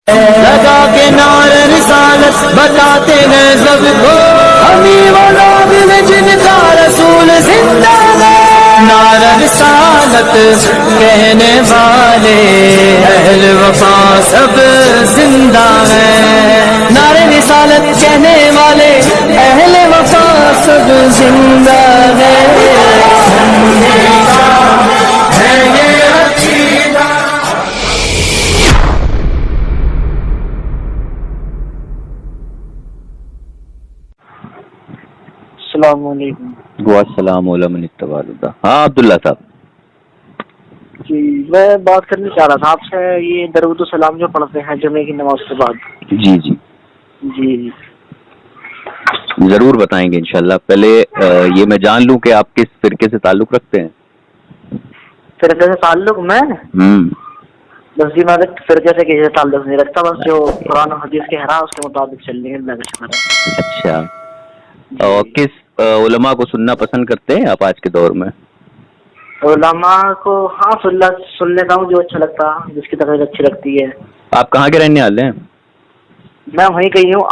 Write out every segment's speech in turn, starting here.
لگا کے نعرہ رسالت بتاتے ہیں سب کو، ہمیں وہ لوگ ہیں جن کا رسول زندہ ہے۔ نعرہ رسالت کہنے والے اہل وفا سب زندہ ہیں، نعرہ رسالت کہنے والے اہل وفا سب زندہ ہیں۔ السلام علیکم۔ والسلام علیکم اتباع اللہ۔ ہاں عبداللہ صاحب جی میں بات کرنا چاہ رہا تھا آپ سے، یہ درود السلام جو پڑھتے ہیں جمعے کی نماز کے بعد۔ جی جی جی ضرور بتائیں گے انشاءاللہ۔ پہلے یہ میں جان لوں کہ آپ کس فرقے سے تعلق رکھتے ہیں؟ فرقے سے تعلق میں بس جی میں فرقے سے کسی سے تعلق نہیں رکھتا، بس جو قرآن و حدیث کے حرام اس کے مطابق چلنے کے اللہ کا شکر ہے۔ اچھا، اور کس علماء کو سننا پسند کرتے ہیں آپ آج کے دور میں؟ علماء کو ہاں سن لیتا ہوں، جو اچھا لگتا ہے، جس کی تقریر اچھی لگتی ہے۔ آپ کہاں کے رہنے والے ہیں؟ میں وہیں کہی ہوں،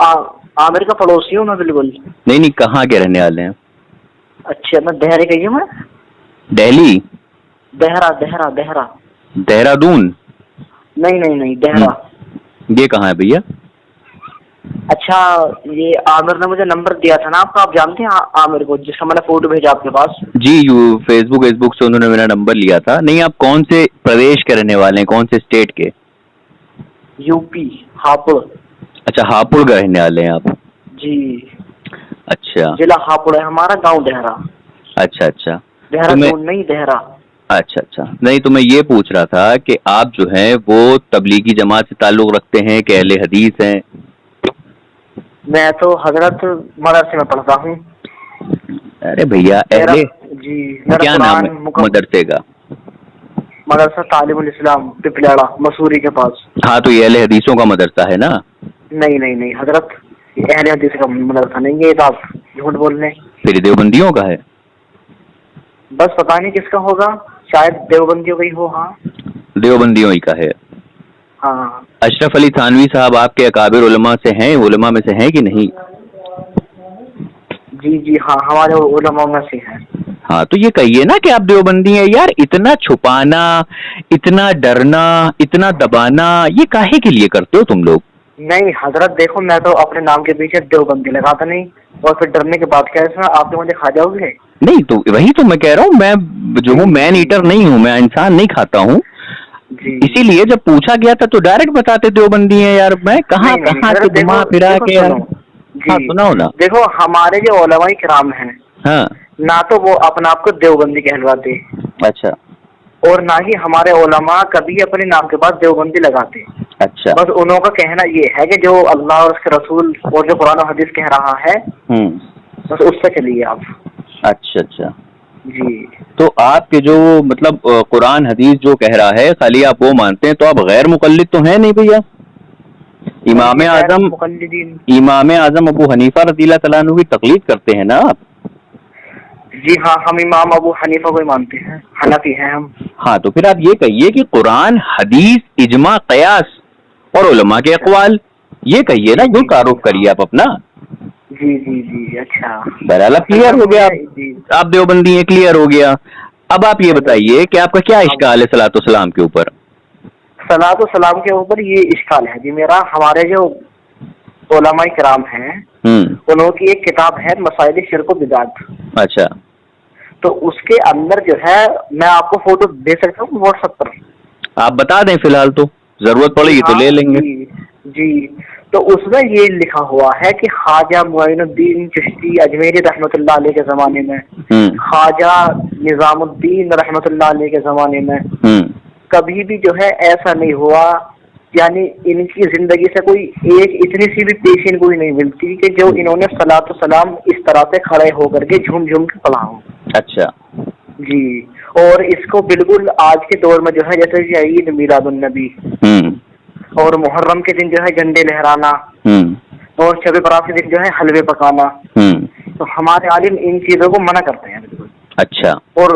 عامر کا پڑوسی ہوں میں بالکل۔ نہیں کہاں کے رہنے والے ہیں؟ اچھا میں دہرے کہی ہوں، میں دہلی؟ دہرہ دہرادون؟ نہیں دہرہ۔ یہ کہاں ہے بھیا؟ اچھا یہ عامر نے مجھے نمبر دیا تھا نا آپ کا، آپ جانتے ہیں عامر کو جس کا میں نے فوٹو بھیجا آپ کے پاس؟ جی فیس بک سے انہوں نے میرا نمبر لیا تھا۔ نہیں آپ کون سے پردیش کے رہنے والے ہیں، کون سے اسٹیٹ کے؟ U P Hapur. اچھا ہاپوڑ کا رہنے والے ہیں آپ؟ جی اچھا ضلع ہاپوڑ ہے ہمارا، گاؤں دہرہ۔ اچھا دہرادون نہیں دہرہ۔ اچھا نہیں تو میں یہ پوچھ رہا تھا کہ آپ جو ہیں وہ تبلیغی جماعت سے تعلق رکھتے ہیں کہ اہل حدیث ہیں؟ میں تو حضرت مدرسے میں پڑھتا ہوں۔ ارے بھیا اہل جی کیا نام ہے مدرسے کا؟ مدرسہ تعلیم الاسلام پپلاڑا مسوری کے پاس۔ ہاں تو یہ اہل حدیثوں کا مدرسہ ہے نا؟ نہیں حضرت اہل حدیث کا مدرسہ نہیں، یہ تو آپ جھوٹ بول رہے ہیں۔ پھر دیوبندیوں کا ہے؟ بس پتہ نہیں کس کا ہوگا، شاید دیوبندیوں کا ہی ہو۔ ہاں دیوبندیوں ہی کا ہے۔ ہاں اشرف علی تھانوی صاحب آپ کے اکابر علماء سے ہیں، علماء میں سے ہیں کہ نہیں؟ جی ہاں ہمارے علماء میں سے ہیں۔ ہاں تو یہ کہیے نا کہ آپ دیوبندی ہیں یار، اتنا چھپانا، اتنا ڈرنا، اتنا دبانا، یہ کاہے کے لیے کرتے ہو تم لوگ؟ نہیں حضرت دیکھو میں تو اپنے نام کے پیچھے دیوبندی لگاتا نہیں، اور پھر ڈرنے کے بعد کیا ہے آپ تو مجھے کھا جاؤ گے؟ نہیں تو وہی تو میں کہہ رہا ہوں، میں جو ہوں مین ایٹر نہیں ہوں، میں انسان نہیں کھاتا ہوں جی۔ اسی لیے جب پوچھا گیا تھا تو ڈائریکٹ بتاتے دیوبندی ہیں یار، میں کہاں سے گھما پھرا کے ہاں سناؤ نا۔ دیکھو ہمارے جو علماء کرام ہیں ہاں نہ تو وہ اپنا آپ کو دیوبندی کہلواتے، اچھا، اور نہ ہی ہمارے علماء کبھی اپنے نام کے بعد دیوبندی لگاتے۔ اچھا بس انہوں کا کہنا یہ ہے کہ جو اللہ اور اس کے رسول اور جو قرآن و حدیث کہہ رہا ہے بس اس سے چلیے آپ۔ اچھا جی تو آپ کے جو مطلب قرآن حدیث جو کہہ رہا ہے خالی آپ وہ مانتے ہیں، تو آپ غیر مقلد تو ہیں نہیں بھیا؟ امام اعظم ابو حنیفہ رضی اللہ تعالیٰ عنہ کی تقلید کرتے ہیں نا آپ؟ جی ہاں ہم امام ابو حنیفہ کو مانتے ہیں، حنفی ہیں ہم۔ ہاں تو پھر آپ یہ کہیے کہ قرآن حدیث اجماع قیاس اور علماء کے اقوال، یہ کہیے نا، جو تعارف کریے آپ اپنا۔ جی اچھا بہرحال کلیئر ہو گیا، آپ دیوبندی ہیں، کلیئر ہو گیا۔ اب آپ یہ بتائیے کہ آپ کا کیا اشکال ہے صلاۃ والسلام کے اوپر؟ صلاۃ والسلام کے اوپر یہ اشکال ہے جی میرا، ہمارے جو علماء کرام ہیں انہوں کی ایک کتاب ہے مسائل شرک و بدعت۔ اچھا تو اس کے اندر جو ہے میں آپ کو فوٹو دے سکتا ہوں واٹس ایپ پر؟ آپ بتا دیں، فی الحال تو ضرورت پڑے گی تو لے لیں گے۔ جی تو اس میں یہ لکھا ہوا ہے کہ خواجہ معین الدین چشتی اجمیری رحمۃ اللہ علیہ کے زمانے میں، خواجہ نظام الدین رحمۃ اللہ علیہ کے زمانے میں کبھی بھی جو ہے ایسا نہیں ہوا، یعنی ان کی زندگی سے کوئی ایک اتنی سی بھی پیشین کوئی نہیں ملتی کہ جو انہوں نے صلاۃ والسلام اس طرح سے کھڑے ہو کر کے جھوم جھوم کے پڑھا ہو۔ اچھا جی، اور اس کو بالکل آج کے دور میں جو ہے جیسے کہ عید میلاد النبی اور محرم کے دن جو ہے جھنڈے لہرانا اور شب برات کے دن جو ہے حلوے پکانا، تو ہمارے عالم ان چیزوں کو منع کرتے ہیں بالکل۔ اچھا. اور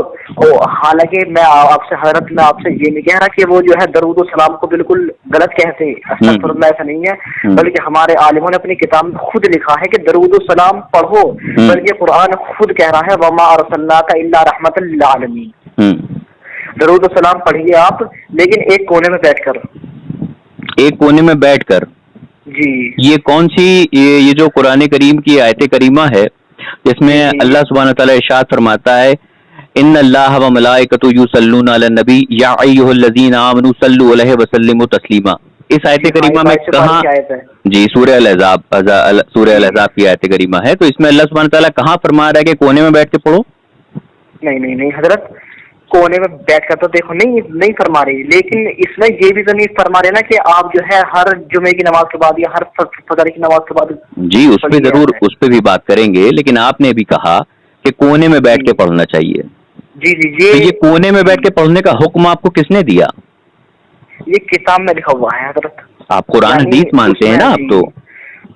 حالانکہ میں آپ سے حضرت میں آپ سے یہ نہیں کہہ رہا کہ وہ جو ہے درود و سلام کو بالکل غلط کہتے، استغفر اللہ، ایسا نہیں ہے، بلکہ ہمارے عالموں نے اپنی کتاب میں خود لکھا ہے کہ درود و سلام پڑھو، بلکہ قرآن خود کہہ رہا ہے وما ارسلناک الا رحمۃ للعالمین. درود و سلام پڑھیے آپ، لیکن ایک کونے میں بیٹھ کر. ایک کونے میں بیٹھ کر. جی. یہ کون سی یہ جو قرآن کریم کی آیت کریمہ ہے جس میں اللہ سبحانہ تعالیٰ ارشاد فرماتا ہے ان اللہ و ملائکۃ یصلون علی النبی یا ایھا الذین آمنوا صلوا علیہ وسلموا تسلیما، اس آیت کریمہ میں کہاں؟ جی سورہ الاحزاب کی آیت کریمہ ہے. تو اس میں اللہ سبحانہ تعالیٰ کہاں فرما رہا ہے کہ کونے میں بیٹھ کے پڑھو؟ نہیں حضرت، کونے میں بیٹھ کر تو دیکھو نہیں فرما رہی، لیکن اس میں یہ بھی تو نہیں فرما رہے نا کہ آپ جو ہے ہر جمعے کی نماز کے بعد یا ہر فجر کی نماز کے بعد. جی اس پہ ضرور اس پہ بھی بات کریں گے، لیکن آپ نے بھی کہا کہ کونے میں بیٹھ کے پڑھنا چاہیے. جی یہ کونے میں بیٹھ کے پڑھنے کا حکم آپ کو کس نے دیا؟ یہ کتاب میں لکھا ہوا ہے حضرت. آپ قرآن حدیث مانتے ہیں نا آپ تو؟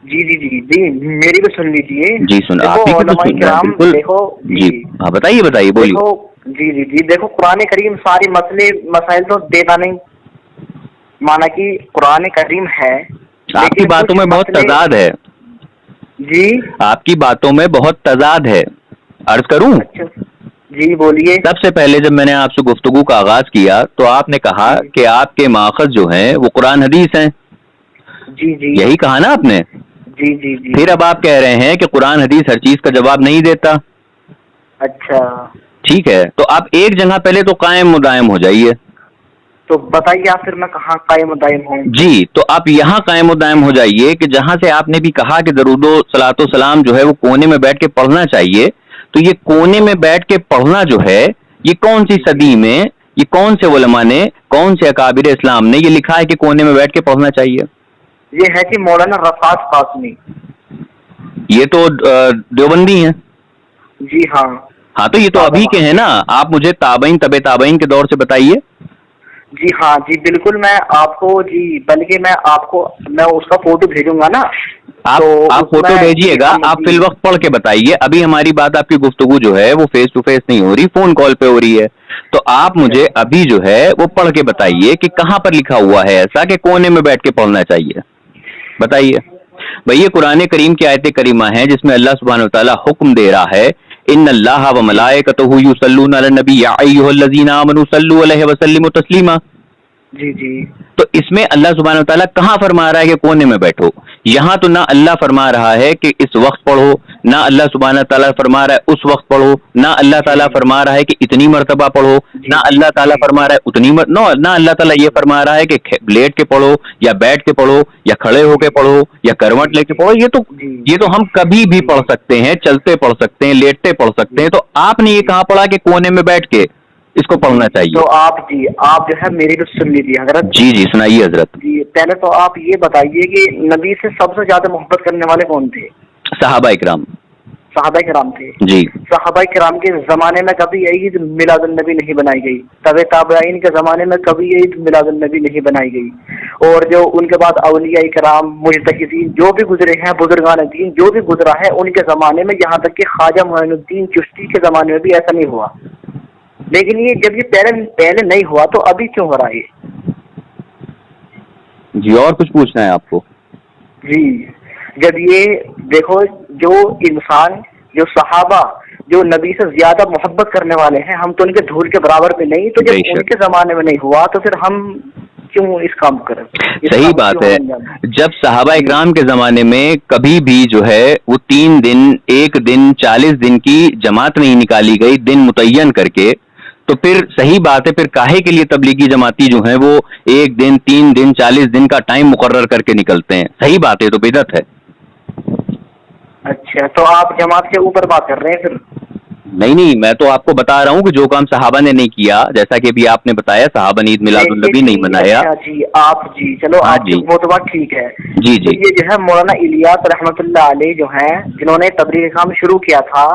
جی میری بھی سن لیجیے. جی سن آپ دیکھو. جی ہاں بتائیے بولیے. جی دیکھو قرآن کریم سارے مسائل تو دیتا نہیں، مانا کہ قرآن کریم ہے. آپ کی باتوں میں بہت تضاد ہے. جی آپ کی باتوں میں بہت تضاد ہے. عرض کروں؟ جی بولیے. سب سے پہلے جب میں نے آپ سے گفتگو کا آغاز کیا تو آپ نے کہا کہ آپ کے ماخذ جو ہیں وہ قرآن حدیث ہیں. جی یہی کہا نا آپ نے؟ جی. پھر اب آپ کہہ رہے ہیں کہ قرآن حدیث ہر چیز کا جواب نہیں دیتا. اچھا ٹھیک ہے، تو آپ ایک جگہ پہلے تو قائم مدائم ہو جائیے. تو بتائیے آپ پھر میں کہاں قائم مدائم ہوں؟ جی تو آپ یہاں قائم مدائم ہو جائیے کہ جہاں سے آپ نے بھی کہا کہ درود و صلاۃ و سلام جو ہے وہ کونے میں بیٹھ کے پڑھنا چاہیے. تو یہ کونے میں بیٹھ کے پڑھنا جو ہے یہ کون سی صدی میں، یہ کون سے علماء نے، کون سے اکابر اسلام نے یہ لکھا ہے کہ کونے میں بیٹھ کے پڑھنا چاہیے؟ یہ ہے کہ مولانا رفعت قاسمی. یہ تو دیوبندی ہیں. جی ہاں تو یہ تو ابھی کے ہیں نا. آپ مجھے تابعین طب تابعین کے دور سے بتائیے. جی ہاں جی بالکل، میں آپ کو بلکہ میں آپ کو اس کا فوٹو بھیجوں گا نا. آپ فوٹو بھیجیے گا، آپ فی الوقت پڑھ کے بتائیے. ابھی ہماری بات، آپ کی گفتگو جو ہے وہ فیس ٹو فیس نہیں ہو رہی، فون کال پہ ہو رہی ہے. تو آپ مجھے ابھی جو ہے وہ پڑھ کے بتائیے کہ کہاں پر لکھا ہوا ہے ایسا کہ کونے میں بیٹھ کے پڑھنا چاہیے. بتائیے بھائی. یہ قرآن کریم کی آیت کریمہ ہے جس میں اللہ سبحانہ وتعالیٰ حکم دے رہا ہے ان اللہ و ملائکتہ یصلون علی النبی یا ایھا الذین آمنوا صلوا علیہ وسلموا تسلیما. جی تو اس میں اللہ سبحانہ وتعالیٰ کہاں فرما رہا ہے کہ کونے میں بیٹھو؟ یہاں تو نہ اللہ فرما رہا ہے کہ اس وقت پڑھو، نہ اللہ سبحانہ تعالیٰ فرما رہا ہے اس وقت پڑھو، نہ اللہ تعالیٰ فرما رہا ہے کہ اتنی مرتبہ پڑھو، نہ اللہ تعالیٰ فرما رہا ہے اتنی نہ اللہ تعالیٰ یہ فرما رہا ہے کہ لیٹ کے پڑھو یا بیٹھ کے پڑھو یا کھڑے ہو کے پڑھو یا کروٹ لے کے پڑھو. یہ تو ہم کبھی بھی پڑھ سکتے ہیں، چلتے پڑھ سکتے ہیں، لیٹتے پڑھ سکتے ہیں. تو آپ نے یہ کہاں پڑھا کہ کونے میں بیٹھ کے اس کو پڑھنا چاہیے؟ تو آپ جو ہے میری بھی سن لیجیے حضرت. جی سنائیے حضرت. جی پہلے تو آپ یہ بتائیے کہ نبی سے سب سے زیادہ محبت کرنے والے کون تھے؟ صحابہ کرام. صحابہ کرام تھے. جی صحابہ کرام کے زمانے میں کبھی عید میلاد النبی نہیں بنائی گئی. تابعین کے زمانے میں کبھی عید میلاد النبی نہیں بنائی گئی. اور جو ان کے بعد اولیاء کرام، مجتہدین جو بھی گزرے ہیں، بزرگان دین جو بھی گزرا ہے ان کے زمانے میں، یہاں تک کہ خواجہ معین الدین چشتی کے زمانے میں بھی ایسا نہیں ہوا. لیکن یہ جب یہ پہلے نہیں ہوا تو ابھی کیوں ہو رہا ہے؟ جی اور کچھ پوچھنا ہے آپ کو؟ جی جب یہ دیکھو جو انسان، جو صحابہ جو نبی سے زیادہ محبت کرنے والے ہیں، ہم تو ان کے دھول کے برابر بھی نہیں. تو جب ان کے زمانے میں نہیں ہوا تو پھر ہم کیوں اس کام کریں؟ صحیح بات ہے. جب صحابہ اکرام کے زمانے میں کبھی بھی جو ہے وہ 3 دن، 1 دن، 40 دن کی جماعت نہیں نکالی گئی دن متعین کر کے، تو پھر صحیح بات ہے. پھر کاہے کے لیے تبلیغی جماعتی جو ہیں وہ 1 دن، 3 دن، 40 دن کا ٹائم مقرر کر کے نکلتے ہیں؟ صحیح بات ہے، تو بدعت ہے. اچھا تو آپ جماعت کے اوپر بات کر رہے ہیں پھر؟ نہیں میں تو آپ کو بتا رہا ہوں کہ جو کام صحابہ نے نہیں کیا، جیسا کہ ابھی آپ نے بتایا صحابہ نے عید میلاد النبی نہیں منایا. چلو وہ تو بات ٹھیک ہے. جی یہ جو ہے مولانا الیاس رحمۃ اللہ علیہ جو ہیں جنہوں نے تبلیغ کام شروع کیا تھا،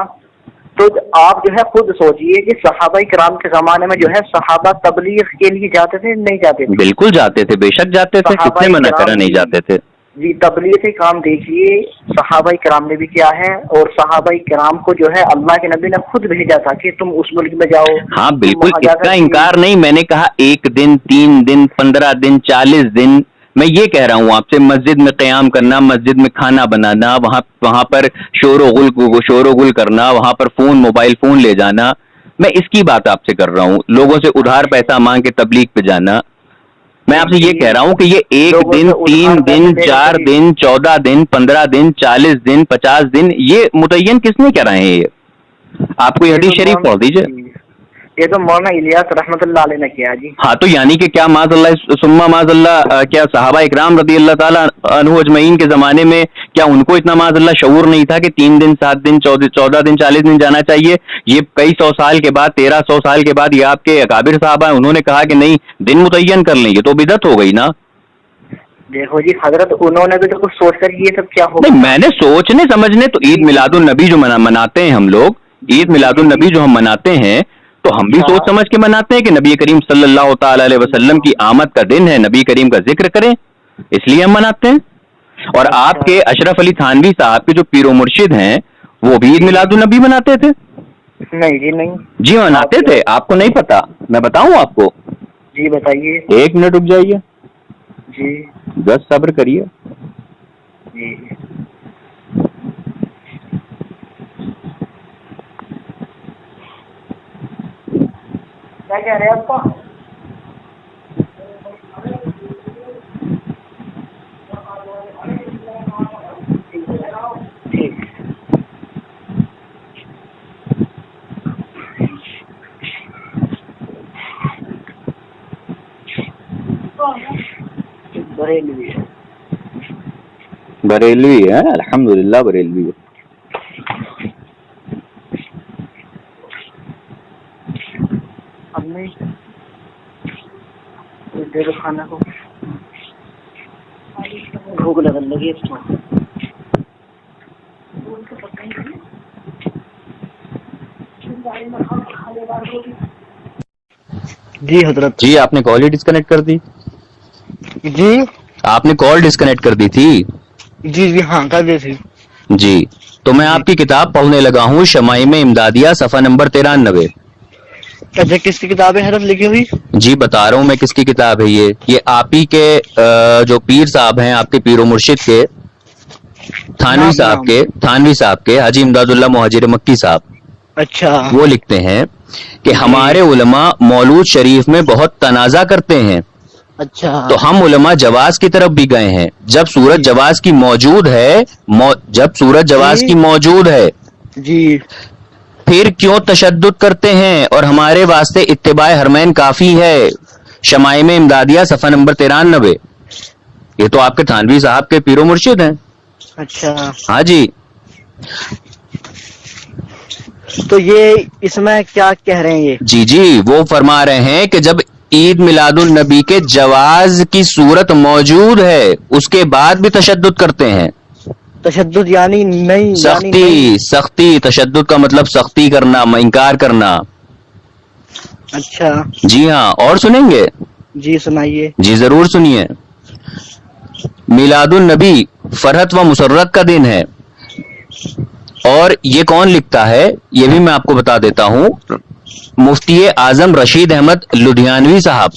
تو آپ جو ہے خود سوچئے کہ صحابہ کرام کے زمانے میں جو ہے صحابہ تبلیغ کے لیے جاتے تھے نہیں جاتے تھے؟ بالکل جاتے تھے، بے شک جاتے تھے. کس نے منع کرا نہیں جاتے تھے؟ جی تبلیغ کے کام دیکھیے صحابہ کرام نے بھی کیا ہے، اور صحابہ کرام کو جو ہے اللہ کے نبی نے خود بھیجا تھا کہ تم اس ملک میں جاؤ. ہاں تم بالکل، وہاں جا اس کر کا انکار نہیں. میں نے کہا 1 دن 3 دن 15 دن 40 دن، میں یہ کہہ رہا ہوں آپ سے مسجد میں قیام کرنا، مسجد میں کھانا بنانا، وہاں پر شور و غل کرنا، وہاں پر موبائل فون لے جانا، میں اس کی بات آپ سے کر رہا ہوں. لوگوں سے ادھار پیسہ مانگ کے تبلیغ پہ جانا. میں آپ سے یہ کہہ رہا ہوں کہ یہ 1 دن 3 دن 4 دن 14 دن 15 دن 40 دن 50 دن یہ متعین کس نے کرائے ہیں؟ یہ آپ کو یہ حدیث شریف پڑھ دیجیے. یہ تو مولانا الیاس رحمۃ اللہ علیہ نے کیا جی. ہاں تو یعنی کہ کیا معاذ اللہ ثم معاذ اللہ، کیا صحابہ اکرام رضی اللہ تعالیٰ عنہ اجمعین کے زمانے میں کیا ان کو اتنا معاذ اللہ شعور نہیں تھا کہ 3 دن 7 دن 14 دن 40 دن جانا چاہیے؟ یہ کئی 100 سال کے بعد 1300 سال کے بعد یہ آپ کے اکابر صحابہ ہیں، انہوں نے کہا کہ نہیں دن متعین کر لیں، یہ تو بدعت ہو گئی نا. دیکھو جی حضرت انہوں نے بھی تو کچھ سوچ کر یہ سب کیا ہو. نہیں میں نے سوچنے سمجھنے تو عید میلاد النبی جو مناتے ہیں ہم لوگ، عید میلاد النبی جو ہم مناتے ہیں تو ہم بھی سوچ سمجھ کے مناتے ہیں کہ نبی کریم صلی اللہ تعالی علیہ وسلم کی آمد کا دن ہے، نبی کریم کا ذکر کریں، اس لیے ہم مناتے ہیں. اور آپ کے اشرف علی تھانوی صاحب کے جو پیر و مرشد ہیں وہ بھی عید میلاد النبی مناتے تھے. نہیں جی نہیں جی مناتے تھے، آپ کو نہیں پتا؟ میں بتاؤں آپ کو؟ جی بتائیے. 1 منٹ رک جائیے جی بس صبر کریے. جی کیا کہہ رہے ہیں آپ کو؟ بریلوی ہے، الحمدللہ بریلوی ہے. کھانا کو بھوک لگنے لگی اس کو. جی حضرت. جی آپ نے کال ہی ڈسکنیکٹ کر دی. جی آپ نے کال ڈسکنیکٹ کر دی تھی. جی جی ہاں کر دی تھی. جی تو میں آپ کی کتاب پڑھنے لگا ہوں، شمائم امدادیہ، صفحہ نمبر 93. اچھا کس کی کتاب ہے حضرت لکھی ہوئی؟ جی بتا رہا ہوں میں کس کی کتاب ہے. یہ آپ ہی کے جو پیر صاحب ہیں، آپ کے پیر و مرشد کے تھانوی صاحب کے حاجی امداد اللہ مہاجر مکی صاحب. اچھا. وہ لکھتے ہیں کہ ہمارے علماء مولود شریف میں بہت تنازع کرتے ہیں. اچھا. تو ہم علماء جواز کی طرف بھی گئے ہیں. جب سورج جواز کی موجود ہے جی پھر کیوں تشدد کرتے ہیں، اور ہمارے واسطے اتباع حرمین کافی ہے. شمائم امدادیہ صفحہ نمبر 93. یہ تو آپ کے تھانوی صاحب کے پیر و مرشد ہیں. اچھا. ہاں جی. تو یہ اس میں کیا کہہ رہے ہیں یہ؟ جی وہ فرما رہے ہیں کہ جب عید میلاد النبی کے جواز کی صورت موجود ہے اس کے بعد بھی تشدد کرتے ہیں. تشدد یعنی نہیں، سختی. تشدد کا مطلب سختی کرنا، انکار کرنا. اچھا. جی ہاں. اور سنیں گے؟ جی سنائیے. جی ضرور سنیے. میلاد النبی فرحت و مسرت کا دن ہے. اور یہ کون لکھتا ہے یہ بھی میں آپ کو بتا دیتا ہوں. مفتی اعظم رشید احمد لدھیانوی صاحب.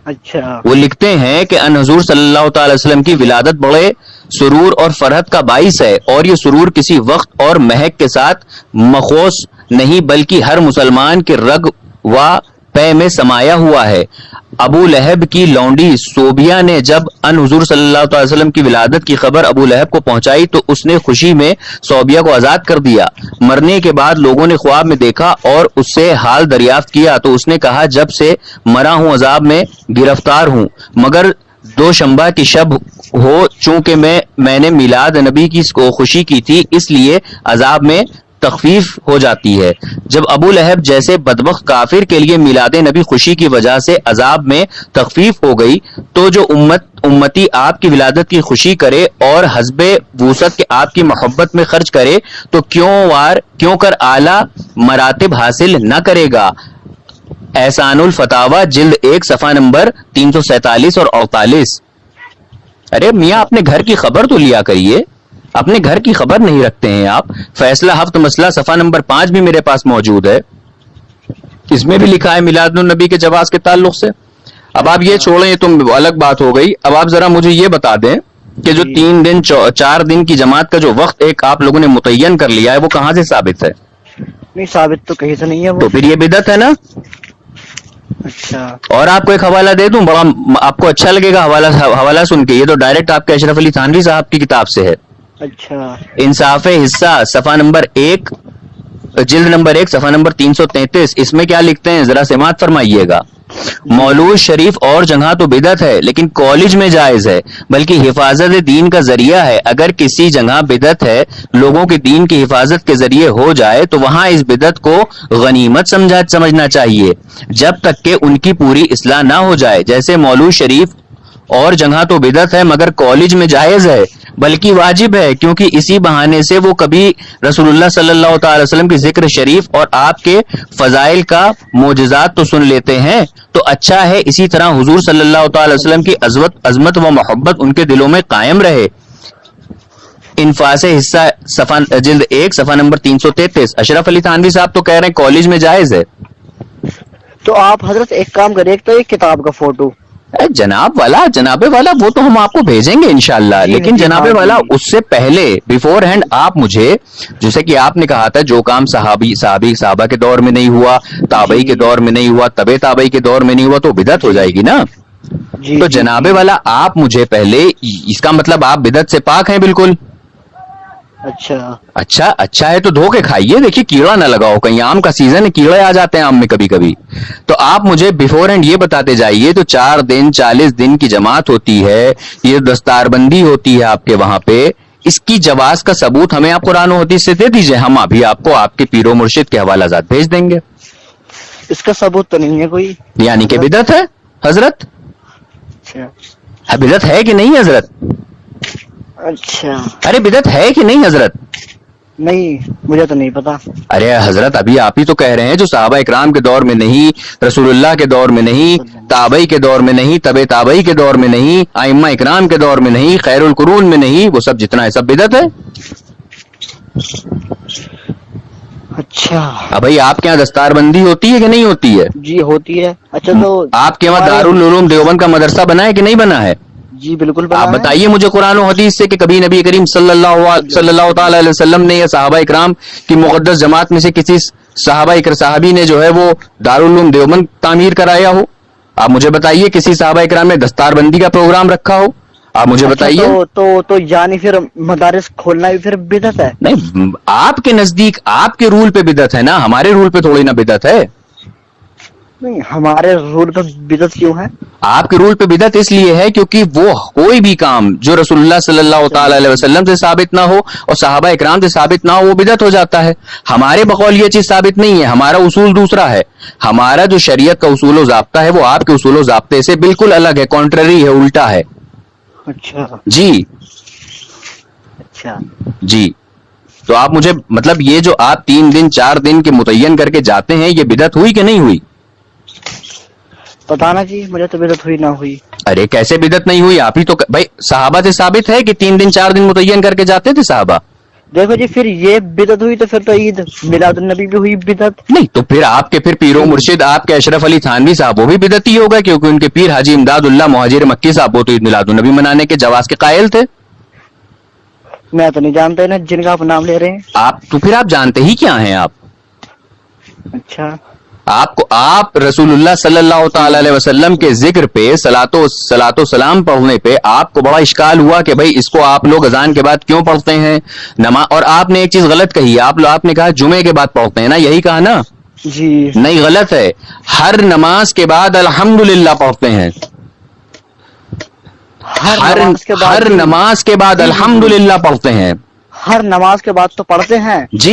اچھا. وہ لکھتے ہیں کہ ان حضور صلی اللہ تعالی وسلم کی ولادت بڑے سرور اور فرحت کا باعث ہے، اور یہ سرور کسی وقت اور مہک کے ساتھ مخوص نہیں بلکہ ہر مسلمان کے رگ و پے میں سمایا ہوا ہے. ابو لہب کی لونڈی صوبیہ نے جب ان حضور صلی اللہ تعالی وسلم کی ولادت کی خبر ابو لہب کو پہنچائی تو اس نے خوشی میں صوبیہ کو آزاد کر دیا. مرنے کے بعد لوگوں نے خواب میں دیکھا اور اس سے حال دریافت کیا تو اس نے کہا جب سے مرا ہوں عذاب میں گرفتار ہوں، مگر 2 شنبہ کی شب ہو چونکہ میں نے میلاد نبی کی خوشی کی تھی اس لیے عذاب میں تخفیف ہو جاتی ہے. جب ابو لہب جیسے بدبخت کافر کے لیے میلاد نبی خوشی کی وجہ سے عذاب میں تخفیف ہو گئی تو جو امتی آپ کی ولادت کی خوشی کرے اور حسب وسعت کے آپ کی محبت میں خرچ کرے تو کیوں کر اعلیٰ مراتب حاصل نہ کرے گا. احسان الفتاوی جلد 1 صفحہ نمبر 347 اور 48. ارے میاں اپنے گھر کی خبر تو لیا کریے, اپنے گھر کی خبر نہیں رکھتے ہیں آپ. فیصلہ ہفت مسئلہ صفحہ نمبر 5 بھی میرے پاس موجود ہے, اس میں بھی لکھا ہے میلاد النبی کے جواز کے تعلق سے. اب آپ یہ چھوڑیں, یہ تو الگ بات ہو گئی. اب آپ ذرا مجھے یہ بتا دیں کہ جو 3 دن 4 دن کی جماعت کا جو وقت ایک آپ لوگوں نے متعین کر لیا ہے وہ کہاں سے ثابت ہے؟ نہیں ثابت تو کہیں سے نہیں ہے وہ. تو پھر یہ بدعت ہے نا. اچھا, اور آپ کو ایک حوالہ دے دوں, بڑا آپ کو اچھا لگے گا حوالہ سن کے. یہ تو ڈائریکٹ آپ کے اشرف علی تھانوی صاحب کی کتاب سے ہے. اچھا, انصاف حصہ صفحہ نمبر 1 جلد نمبر 1 صفحہ نمبر 333. اس میں کیا لکھتے ہیں ذرا سماعت فرمائیے گا. مولود شریف اور جگہ تو بدعت ہے لیکن کالج میں جائز ہے, بلکہ حفاظت دین کا ذریعہ ہے. اگر کسی جگہ بدعت ہے, لوگوں کے دین کی حفاظت کے ذریعے ہو جائے تو وہاں اس بدعت کو غنیمت سمجھنا چاہیے جب تک کہ ان کی پوری اصلاح نہ ہو جائے. جیسے مولود شریف اور جگہ تو بدعت ہے مگر کالج میں جائز ہے, بلکہ واجب ہے, کیونکہ اسی بہانے سے وہ کبھی رسول اللہ صلی اللہ تعالی وسلم کی ذکر شریف اور آپ کے فضائل کا معجزات تو سن لیتے ہیں. تو اچھا ہے اسی طرح حضور صلی اللہ تعالی وسلم کی عظمت و محبت ان کے دلوں میں قائم رہے. انفاس حصہ صفحہ جلد 1 صفحہ نمبر 333. اشرف علی تھانوی صاحب تو کہہ رہے ہیں کالج میں جائز ہے. تو آپ حضرت ایک کام کریں, ایک تو ایک کتاب کا فوٹو. جناب والا وہ تو ہم آپ کو بھیجیں گے انشاءاللہ, لیکن جناب والا اس سے پہلے بیفور ہینڈ آپ مجھے, جیسے کہ آپ نے کہا تھا جو کام صحابہ کے دور میں نہیں ہوا, تابعی کے دور میں نہیں ہوا, تبع تابعی کے دور میں نہیں ہوا, تو بدعت ہو جائے گی نا. تو جناب والا آپ مجھے پہلے, اس کا مطلب آپ بدعت سے پاک ہیں بالکل. اچھا ہے تو دھو کے کھائیے, دیکھیے کیڑا نہ لگاؤ, کہیں آم کا سیزن ہے, کیڑے آ جاتے ہیں آم میں کبھی کبھی. تو آپ مجھے بیفور اینڈ یہ بتاتے جائیے, تو 4 دن 40 دن کی جماعت ہوتی ہے, یہ دستار بندی ہوتی ہے آپ کے وہاں پہ, اس کی جواز کا ثبوت ہمیں آپ قرآن و حدیث سے دے دیجئے, ہم ابھی آپ کو آپ کے پیر و مرشد کے حوالہ جات بھیج دیں گے. اس کا ثبوت تو نہیں ہے کوئی, یعنی کہ بدعت ہے حضرت. بدعت ہے کہ نہیں حضرت؟ اچھا, ارے بدعت ہے کہ نہیں حضرت؟ نہیں مجھے تو نہیں پتا. ارے حضرت ابھی آپ ہی تو کہہ رہے ہیں جو صحابہ اکرام کے دور میں نہیں, رسول اللہ کے دور میں نہیں, تابعی کے دور میں نہیں, تبع تابعی کے دور میں نہیں, ائمہ اکرام کے دور میں نہیں, خیر القرون میں نہیں, وہ سب جتنا ہے سب بدعت ہے. اچھا, اب بھائی آپ کے یہاں دستار بندی ہوتی ہے کہ نہیں ہوتی ہے؟ جی ہوتی ہے. اچھا, تو آپ کے وہاں دارالعلوم دیوبند کا مدرسہ بنا ہے کہ نہیں بنا ہے؟ جی بالکل. آپ بتائیے مجھے قرآن و حدیث سے کہ کبھی نبی کریم صلی اللہ تعالی علیہ وسلم نے یا صحابہ اکرام کی مقدس جماعت میں سے کسی صحابی نے جو ہے وہ دارالعلوم دیوبند تعمیر کرایا ہو؟ آپ مجھے بتائیے کسی صحابہ اکرام نے دستار بندی کا پروگرام رکھا ہو؟ آپ مجھے بتائیے. تو یعنی پھر مدارس کھولنا بھی پھر بدعت ہے؟ نہیں, آپ کے نزدیک آپ کے رول پہ بدعت ہے نا, ہمارے رول پہ تھوڑی نا بدعت ہے. نہیں, ہمارے رول پہ بدعت کیوں ہے؟ آپ کے رول پہ بدعت اس لیے ہے کیونکہ وہ کوئی بھی کام جو رسول اللہ صلی اللہ تعالی علیہ وسلم سے ثابت نہ ہو اور صحابہ اکرام سے ثابت نہ ہو وہ بدعت ہو جاتا ہے. ہمارے بقول یہ چیز ثابت نہیں ہے, ہمارا اصول دوسرا ہے. ہمارا جو شریعت کا اصول و ضابطہ ہے وہ آپ کے اصول و ضابطے سے بالکل الگ ہے, کانٹرری ہے, الٹا ہے. اچھا جی. تو آپ مجھے مطلب یہ جو آپ 3 دن 4 دن کے متعین کر کے جاتے ہیں, یہ بدعت ہوئی کہ نہیں ہوئی؟ پتا نا جی, مجھے تو بدعت ہوئی نہ ہوئی. ارے کیسے بدعت نہیں ہوئی؟ آپ ہی تو بھائی صحابہ سے ثابت ہے کہ 3 دن 4 دن متعین کر کے جاتے تھے صحابہ. دیکھو جی, پھر یہ بدعت ہوئی تو پھر تو عید میلاد النبی بھی ہوئی بدعت. نہیں تو پھر آپ کے پھر پیر و مرشد آپ کے اشرف علی تھانوی صاحب وہ بھی بدعتی ہو گئے, کیونکہ ان کے پیر حاجی امداد اللہ مہاجر مکی صاحب وہ تو عید میلاد النبی منانے کے جواز کے قائل تھے. میں تو نہیں جانتا نا جن کا آپ نام لے رہے ہیں. آپ تو پھر آپ جانتے ہی کیا ہیں آپ؟ اچھا, آپ رسول اللہ صلی اللہ تعالی علیہ وسلم کے ذکر پہ صلاۃ و سلام پڑھنے پہ آپ کو بڑا اشکال ہوا کہ بھائی اس کو آپ لوگ اذان کے بعد کیوں پڑھتے ہیں نماز, اور آپ نے ایک چیز غلط کہی, آپ نے کہا جمعے کے بعد پڑھتے ہیں نا, یہی کہا نا؟ جی نہیں, غلط ہے. ہر نماز کے بعد الحمدللہ پڑھتے ہیں, ہر نماز کے بعد الحمدللہ پڑھتے ہیں. ہر نماز کے بعد تو پڑھتے ہیں جی,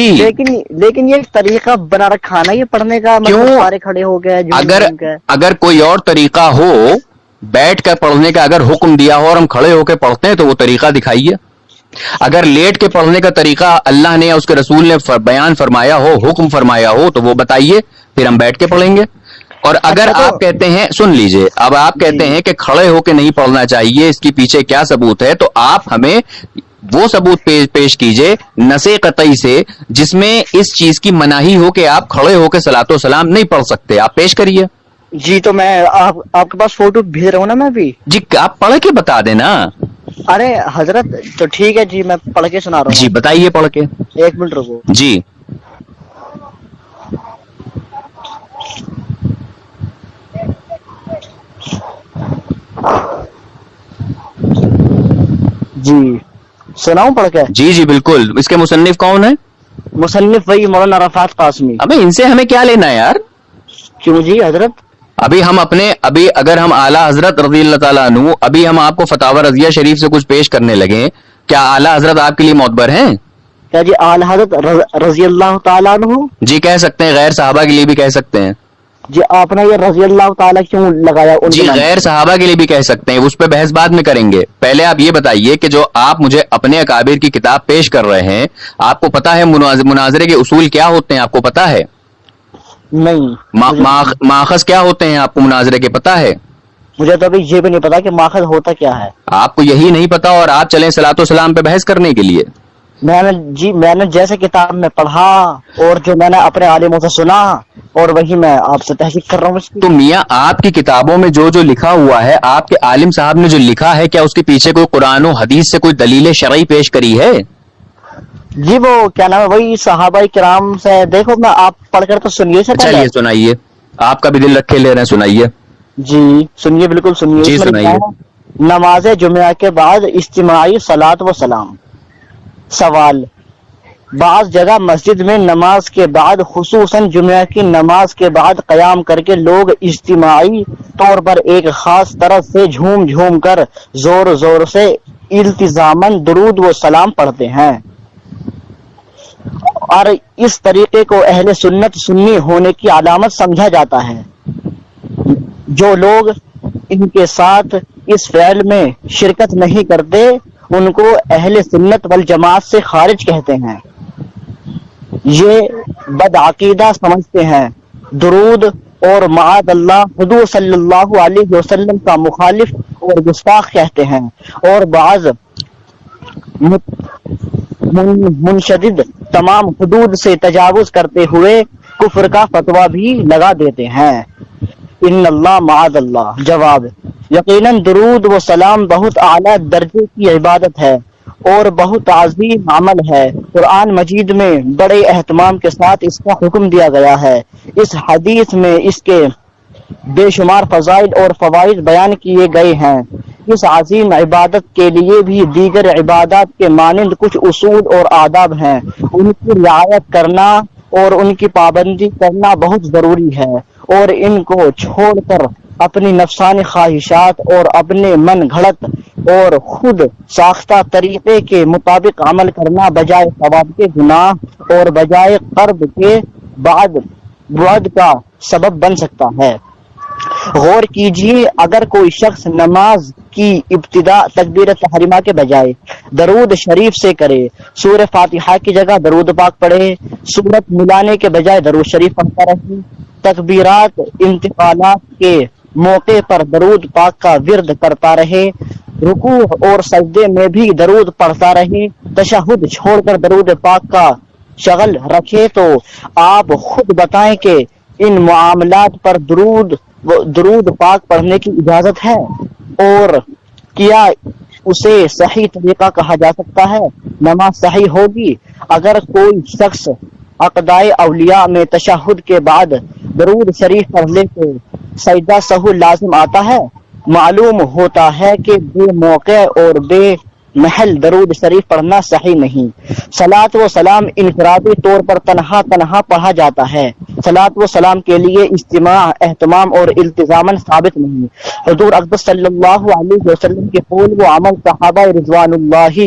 لیکن یہ طریقہ بنا رکھا نا یہ پڑھنے کا, کیوں؟ سارے کھڑے ہو گئے. اگر کوئی اور طریقہ ہو بیٹھ کر پڑھنے کا, اگر حکم دیا ہو اور ہم کھڑے ہو کے پڑھتے ہیں تو وہ طریقہ دکھائیے. اگر لیٹ کے پڑھنے کا طریقہ اللہ نے یا اس کے رسول نے بیان فرمایا ہو, حکم فرمایا ہو, تو وہ بتائیے, پھر ہم بیٹھ کے پڑھیں گے. اور اگر آپ کہتے ہیں، سن لیجئے، اب آپ کہتے ہیں کہ کھڑے ہو کے نہیں پڑھنا چاہیے، اس کے پیچھے کیا ثبوت ہے، تو آپ ہمیں وہ ثبوت پیش کیجئے نص قطعی سے جس میں اس چیز کی مناہی ہو کہ آپ کھڑے ہو کے صلاۃ و سلام نہیں پڑھ سکتے، آپ پیش کریے۔ جی تو میں آپ کے پاس فوٹو بھیج رہا ہوں نا میں بھی۔ جی آپ پڑھ کے بتا دینا۔ ارے حضرت تو ٹھیک ہے جی، میں پڑھ کے سنا رہا ہوں۔ جی بتائیے پڑھ کے۔ ایک منٹ رکو۔ جی جی سناؤں پڑھ کے؟ جی جی بالکل۔ اس کے مصنف کون ہے؟ مصنف وہی مولانا عرفات قاسمی۔ ابھی ان سے ہمیں کیا لینا ہے یار؟ کیوں جی حضرت؟ ابھی اگر ہم اعلیٰ حضرت رضی اللہ تعالیٰ عنہ، ابھی ہم آپ کو فتاوی رضیہ شریف سے کچھ پیش کرنے لگے، کیا اعلیٰ حضرت آپ کے لیے معتبر ہیں؟ کیا جی اعلیٰ حضرت رضی اللہ تعالیٰ عنہ؟ جی کہہ سکتے ہیں، غیر صحابہ کے لیے بھی کہہ سکتے ہیں۔ جی آپ نے یہ رضی اللہ تعالیٰ کیوں لگایا؟ جی غیر صحابہ کے لیے بھی کہہ سکتے ہیں، اس پہ بحث بعد میں کریں گے۔ پہلے آپ یہ بتائیے کہ جو آپ مجھے اپنے اکابر کی کتاب پیش کر رہے ہیں، آپ کو پتا ہے مناظرے کے اصول کیا ہوتے ہیں؟ آپ کو پتا ہے؟ نہیں۔ ماخذ کیا ہوتے ہیں آپ کو مناظرے کے پتا ہے؟ مجھے تو ابھی یہ بھی نہیں پتا کہ ماخذ ہوتا کیا ہے۔ آپ کو یہی نہیں پتا اور آپ چلیں صلاۃ و سلام پہ بحث کرنے کے لیے؟ میں نے جیسے کتاب میں پڑھا اور جو میں نے اپنے عالموں سے سنا اور وہی میں آپ سے تحقیق کر رہا ہوں اس کی۔ تو میاں آپ کی کتابوں میں جو لکھا ہوا ہے، آپ کے عالم صاحب نے جو لکھا ہے، کیا اس کے پیچھے کوئی قرآن و حدیث سے کوئی دلیل شرعی پیش کری ہے؟ جی وہ کیا نام ہے، وہی صحابہ کرام سے۔ دیکھو میں آپ پڑھ کر تو سنیے سے چلیے سنائیے، آپ کا بھی دل رکھے لے رہے ہیں، سنائیے۔ جی سنیے، بالکل سنیے۔ جی سنائیے۔ نماز جمعہ کے بعد اجتماعی صلاۃ و سلام۔ سوال: بعض جگہ مسجد میں نماز کے بعد، خصوصاً جمعہ کی نماز کے بعد قیام کر کے لوگ اجتماعی طور پر ایک خاص طرح سے جھوم جھوم کر زور زور سے التزاماً درود و سلام پڑھتے ہیں، اور اس طریقے کو اہل سنت سنی ہونے کی علامت سمجھا جاتا ہے۔ جو لوگ ان کے ساتھ اس فعل میں شرکت نہیں کرتے ان کو اہل سنت والجماعت سے خارج کہتے ہیں۔ یہ بدعقیدہ سمجھتے ہیں۔ درود اور معاذ اللہ حضور صلی اللہ علیہ وسلم کا مخالف اور گستاخ کہتے ہیں، اور بعض منشدد تمام حدود سے تجاوز کرتے ہوئے کفر کا فتویٰ بھی لگا دیتے ہیں۔ ان اللہ معاذ اللہ۔ جواب: یقیناً درود و سلام بہت اعلیٰ درجے کی عبادت ہے اور بہت عظیم عمل ہے۔ قرآن مجید میں بڑے اہتمام کے ساتھ اس کا حکم دیا گیا ہے۔ اس حدیث میں اس کے بے شمار فضائل اور فوائد بیان کیے گئے ہیں۔ اس عظیم عبادت کے لیے بھی دیگر عبادات کے مانند کچھ اصول اور آداب ہیں، ان کی رعایت کرنا اور ان کی پابندی کرنا بہت ضروری ہے، اور ان کو چھوڑ کر اپنی نفسانی خواہشات اور اپنے من گھڑت اور خود ساختہ طریقے کے مطابق عمل کرنا بجائے ثواب کے گناہ اور بجائے قرب کے بعد کا سبب بن سکتا ہے۔ غور کیجیے، اگر کوئی شخص نماز کی ابتدا تکبیر تحریمہ کے بجائے درود شریف سے کرے، سورہ فاتحہ کی جگہ درود پاک پڑھے، سورت ملانے کے بجائے درود شریف پڑھتا رہے، تکبیرات انتقالات کے موقع پر درود پاک کا ورد کرتا رہے، رکوع اور سجدے میں بھی درود پڑھتا رہے، تشہد چھوڑ کر درود پاک کا شغل رکھے، تو آپ خود بتائیں کہ ان معاملات پر درود پاک پڑھنے کی اجازت ہے، اور کیا اسے صحیح طریقہ کہا جا سکتا ہے؟ نماز صحیح ہوگی اگر کوئی شخص عقدائے اولیاء میں تشہد کے بعد درود شریف پڑھ لے تو سجدہ سہو لازم آتا ہے؟ معلوم ہوتا ہے کہ بے موقع اور بے محل درود شریف پڑھنا صحیح نہیں۔ صلاۃ و سلام انفرادی طور پر تنہا پڑھا جاتا ہے۔ صلاۃ و سلام کے لیے اجتماع، اہتمام اور التزاماً ثابت نہیں۔ حضور اقدس صلی اللہ علیہ وسلم کے قول و عمل، صحابہ رضوان اللہ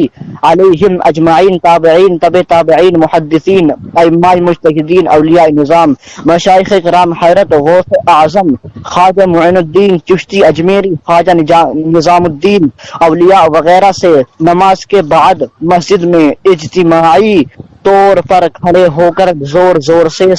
علیہم اجمعین، تابعین، تبع تابعین، محدثین، ائمہ مجتہدین، اولیاء نظام، مشائخ کرام، حضرت غوث اعظم خواجہ معین الدین چشتی اجمیری، خواجہ نظام الدین، اولیاء وغیرہ سے نماز کے بعد مسجد میں اجتماعی طور پر کھڑے ہو کر زور زور سے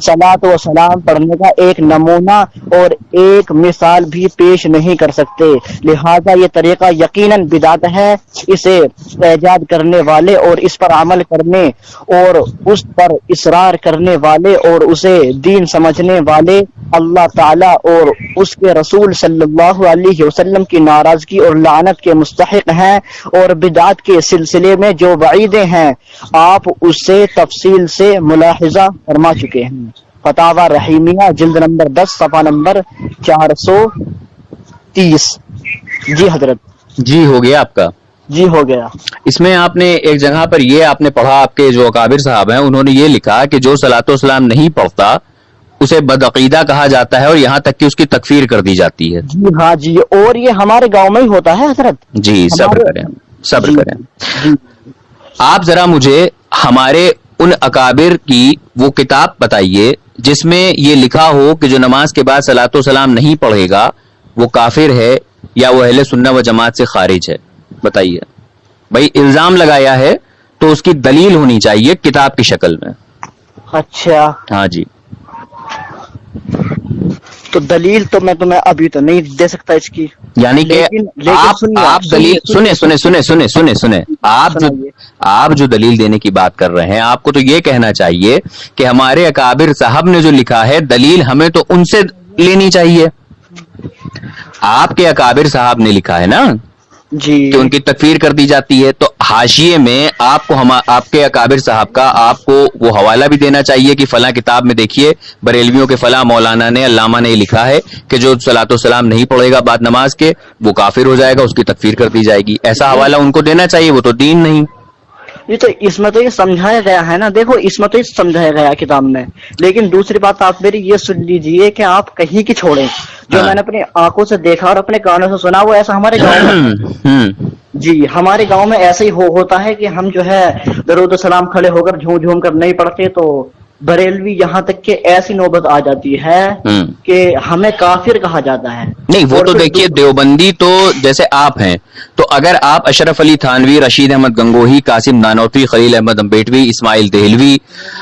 صلاۃ و سلام پڑھنے کا ایک نمونہ اور ایک مثال بھی پیش نہیں کر سکتے، لہذا یہ طریقہ یقیناً بدعت ہے۔ اسے ایجاد کرنے والے اور اس پر عمل کرنے اور اس پر اصرار کرنے والے اور اسے دین سمجھنے والے اللہ تعالیٰ اور اس کے رسول صلی اللہ علیہ وسلم کی ناراضگی اور لعنت کے مستحق ہیں، اور بدعت کے سلسلے میں جو وعیدیں ہیں آپ اسے تفصیل سے ملاحظہ فرما چکے ہیں۔ فتاوی رحیمیہ جلد نمبر 10 صفحہ نمبر 430۔ جی حضرت۔ جی ہو گیا آپ کا؟ جی ہو گیا۔ اس میں آپ نے ایک جگہ پر یہ آپ نے پڑھا، آپ کے جو اکابر صاحب ہیں انہوں نے یہ لکھا کہ جو صلاۃ و سلام نہیں پڑھتا اسے بدعقیدہ کہا جاتا ہے اور یہاں تک کہ اس کی تکفیر کر دی جاتی ہے۔ جی ہاں جی، اور یہ ہمارے گاؤں میں ہی ہوتا ہے حضرت۔ جی صبر کریں، صبر کریں۔ جی آپ ذرا مجھے ہمارے ان اکابر کی وہ کتاب بتائیے جس میں یہ لکھا ہو کہ جو نماز کے بعد صلاۃ و سلام نہیں پڑھے گا وہ کافر ہے یا وہ اہل سنت و جماعت سے خارج ہے، بتائیے۔ بھائی الزام لگایا ہے تو اس کی دلیل ہونی چاہیے کتاب کی شکل میں۔ اچھا، ہاں جی، تو دلیل تو میں تمہیں ابھی تو نہیں دے سکتا اس کی، یعنی کہ آپ دلیل سنیں آپ جو دلیل دینے کی بات کر رہے ہیں آپ کو تو یہ کہنا چاہیے کہ ہمارے اکابر صاحب نے جو لکھا ہے دلیل ہمیں تو ان سے لینی چاہیے۔ آپ کے اکابر صاحب نے لکھا ہے نا جی کہ ان کی تکفیر کر دی جاتی ہے، تو حاشیے میں آپ کو آپ کے اکابر صاحب کا آپ کو وہ حوالہ بھی دینا چاہیے کہ فلاں کتاب میں دیکھیے بریلویوں کے فلاں مولانا نے علامہ نے لکھا ہے کہ جو صلاۃ و سلام نہیں پڑھے گا بعد نماز کے وہ کافر ہو جائے گا، اس کی تکفیر کر دی جائے گی۔ ایسا حوالہ ان کو دینا چاہیے، وہ تو دین نہیں۔ یہ تو اس میں تو یہ سمجھایا گیا ہے نا، دیکھو اس میں تو یہ سمجھایا گیا کتاب میں، لیکن دوسری بات آپ میری یہ سن لیجئے کہ آپ کہیں کی چھوڑیں، جو میں نے اپنی آنکھوں سے دیکھا اور اپنے کانوں سے سنا وہ ایسا ہمارے گاؤں میں جی ہمارے گاؤں میں ایسا ہی ہوتا ہے کہ ہم جو ہے درود و سلام کھڑے ہو کر جھوم جھوم کر نہیں پڑھتے، تو بریلوی یہاں تک کہ ایسی نوبت آ جاتی ہے کہ ہمیں کافر کہا جاتا ہے۔ نہیں وہ تو دیکھیے دیوبندی تو جیسے آپ ہیں، تو اگر آپ اشرف علی تھانوی، رشید احمد گنگوہی، قاسم نانوتوی، خلیل احمد امبیٹوی، اسماعیل دہلوی،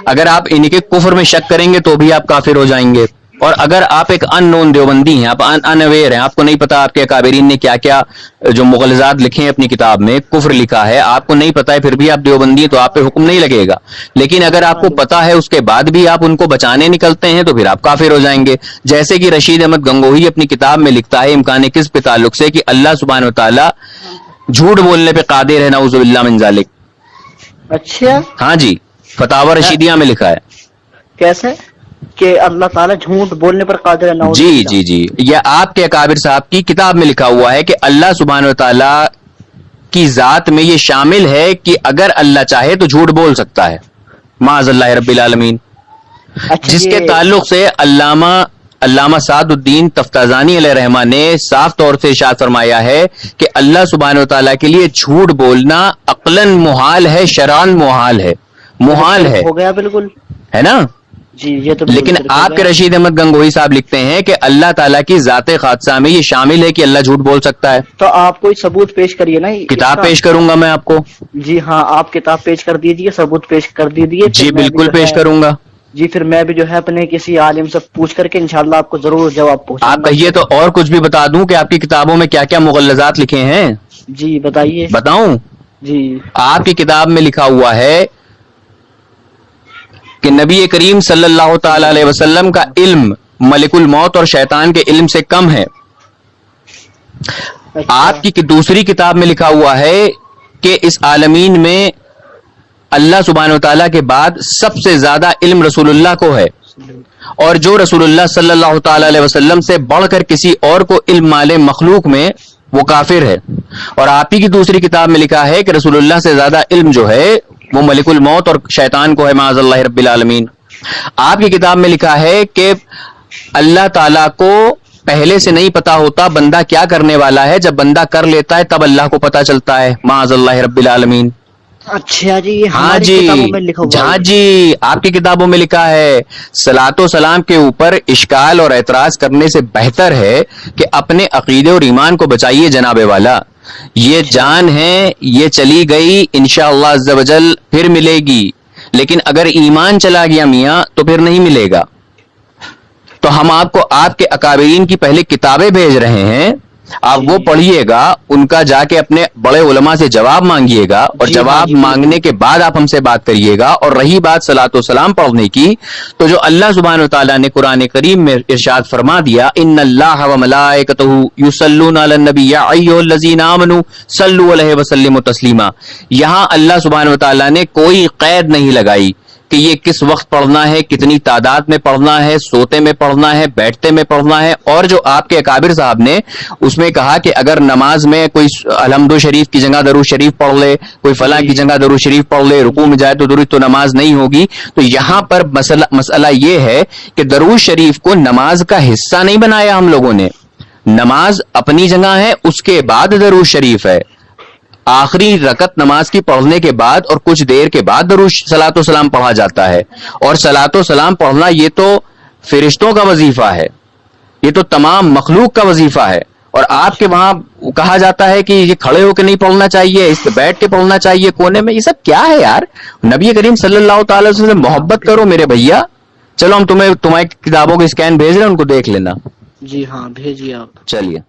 اگر آپ ان کے کفر میں شک کریں گے تو بھی آپ کافر ہو جائیں گے۔ اور اگر آپ ایک ان نون دیوبندی ہیں، آپ ان اویئر ہیں، آپ کو نہیں پتا آپ کے اکابرین نے کیا کیا جو مغلظات لکھے ہیں اپنی کتاب میں، کفر لکھا ہے، آپ کو نہیں پتا ہے، پھر بھی آپ دیوبندی ہیں تو آپ پہ حکم نہیں لگے گا۔ لیکن اگر آپ کو پتا ہے اس کے بعد بھی آپ ان کو بچانے نکلتے ہیں تو پھر آپ کافر ہو جائیں گے۔ جیسے کہ رشید احمد گنگوہی اپنی کتاب میں لکھتا ہے امکان کذب کے تعلق سے کہ اللہ سبحانہ و تعالی جھوٹ بولنے پہ قادر ہے، نعوذ باللہ من ذالک۔ اچھا ہاں جی، فتاوی رشیدیہ میں لکھا ہے۔ کیسے کہ اللہ تعالیٰ جھوٹ بولنے پر قادر ہے؟ جی جی جی، یہ آپ کے اکابر صاحب کی کتاب میں لکھا ہوا ہے کہ اللہ سبحانہ و تعالی کی ذات میں یہ شامل ہے کہ اگر اللہ چاہے تو جھوٹ بول سکتا ہے، معاذ اللہ رب العالمین۔ جس کے تعلق سے علامہ سعد الدین تفتازانی علیہ رحمہ نے صاف طور سے ارشاد فرمایا ہے کہ اللہ سبحانہ و تعالیٰ کے لیے جھوٹ بولنا عقلاً محال ہے، شرعاً محال ہے، محال ہے، ہو گیا بالکل، ہے نا جی یہ تو لیکن آپ کے رشید احمد گنگوہی صاحب لکھتے ہیں کہ اللہ تعالیٰ کی ذات خاصہ میں یہ شامل ہے کہ اللہ جھوٹ بول سکتا ہے۔ تو آپ کوئی ثبوت پیش کریے نا، کتاب پیش کروں گا میں آپ کو۔ جی ہاں آپ کتاب پیش کر دیجیے، ثبوت پیش کر دیجیے۔ جی بالکل پیش کروں گا۔ جی پھر میں بھی جو ہے اپنے کسی عالم سے پوچھ کر کے انشاءاللہ آپ کو ضرور جواب پہنچاؤں گا۔ آپ کہیے تو اور کچھ بھی بتا دوں کہ آپ کی کتابوں میں کیا کیا مغلظات لکھے ہیں؟ جی بتائیے۔ بتاؤں؟ جی آپ کی کتاب میں لکھا ہوا ہے کہ نبی کریم صلی اللہ تعالی علیہ وسلم کا علم ملک الموت اور شیطان کے علم سے کم ہے۔ آپ کی دوسری کتاب میں لکھا ہوا ہے کہ اس عالمین میں اللہ سبحانہ و تعالیٰ کے بعد سب سے زیادہ علم رسول اللہ کو ہے، اور جو رسول اللہ صلی اللہ تعالی علیہ وسلم سے بڑھ کر کسی اور کو علم مالے مخلوق میں وہ کافر ہے۔ اور آپ ہی کی دوسری کتاب میں لکھا ہے کہ رسول اللہ سے زیادہ علم جو ہے وہ ملک الموت اور شیطان کو ہے، معاذ اللہ رب العالمین۔ آپ کی کتاب میں لکھا ہے کہ اللہ تعالیٰ کو پہلے سے نہیں پتا ہوتا بندہ کیا کرنے والا ہے، جب بندہ کر لیتا ہے تب اللہ کو پتا چلتا ہے، معاذ اللہ رب العالمین۔ اچھا جی، ہاں جی، ہاں جی، آپ کی کتابوں میں لکھا ہے صلاۃ و سلام کے اوپر اشکال اور اعتراض کرنے سے بہتر ہے کہ اپنے عقیدے اور ایمان کو بچائیے جناب والا۔ یہ جان ہے، یہ چلی گئی، انشاءاللہ عز و جل پھر ملے گی، لیکن اگر ایمان چلا گیا میاں تو پھر نہیں ملے گا. تو ہم آپ کو آپ کے اکابرین کی پہلے کتابیں بھیج رہے ہیں, آپ وہ پڑھیے گا, ان کا جا کے اپنے بڑے علماء سے جواب مانگیے گا, اور جواب مانگنے کے بعد آپ ہم سے بات کریے گا. اور رہی بات صلاۃ و سلام پڑھنے کی, تو جو اللہ سبحانہ و تعالیٰ نے قرآن کریم میں ارشاد فرما دیا, ان اللہ و ملائکتہ یصلون علی النبی یا ایھا الذین آمنوا صلوا علیہ وسلموا تسلیما. یہاں اللہ سبحانہ و تعالیٰ نے کوئی قید نہیں لگائی کہ یہ کس وقت پڑھنا ہے, کتنی تعداد میں پڑھنا ہے, سوتے میں پڑھنا ہے, بیٹھتے میں پڑھنا ہے. اور جو آپ کے اکابر صاحب نے اس میں کہا کہ اگر نماز میں کوئی الحمد شریف کی جگہ درود شریف پڑھ لے, کوئی فلاں کی جگہ درود شریف پڑھ لے, رکوع میں جائے تو درود, تو نماز نہیں ہوگی. تو یہاں پر مسئلہ یہ ہے کہ درود شریف کو نماز کا حصہ نہیں بنایا ہم لوگوں نے. نماز اپنی جگہ ہے, اس کے بعد درود شریف ہے. آخری رکعت نماز کی پڑھنے کے بعد اور کچھ دیر کے بعد درود صلاۃ و سلام پڑھا جاتا ہے. اور صلاۃ و سلام پڑھنا یہ تو فرشتوں کا وظیفہ ہے, یہ تو تمام مخلوق کا وظیفہ ہے. اور آپ کے وہاں کہا جاتا ہے کہ یہ کھڑے ہو کے نہیں پڑھنا چاہیے, اس پہ بیٹھ کے پڑھنا چاہیے کونے میں. یہ سب کیا ہے یار؟ نبی کریم صلی اللہ تعالی وسلم سے محبت کرو میرے بھیا. چلو ہم تمہاری کتابوں کے اسکین بھیج رہے ہیں, ان کو دیکھ لینا. جی ہاں بھیجیے آپ. چلیے.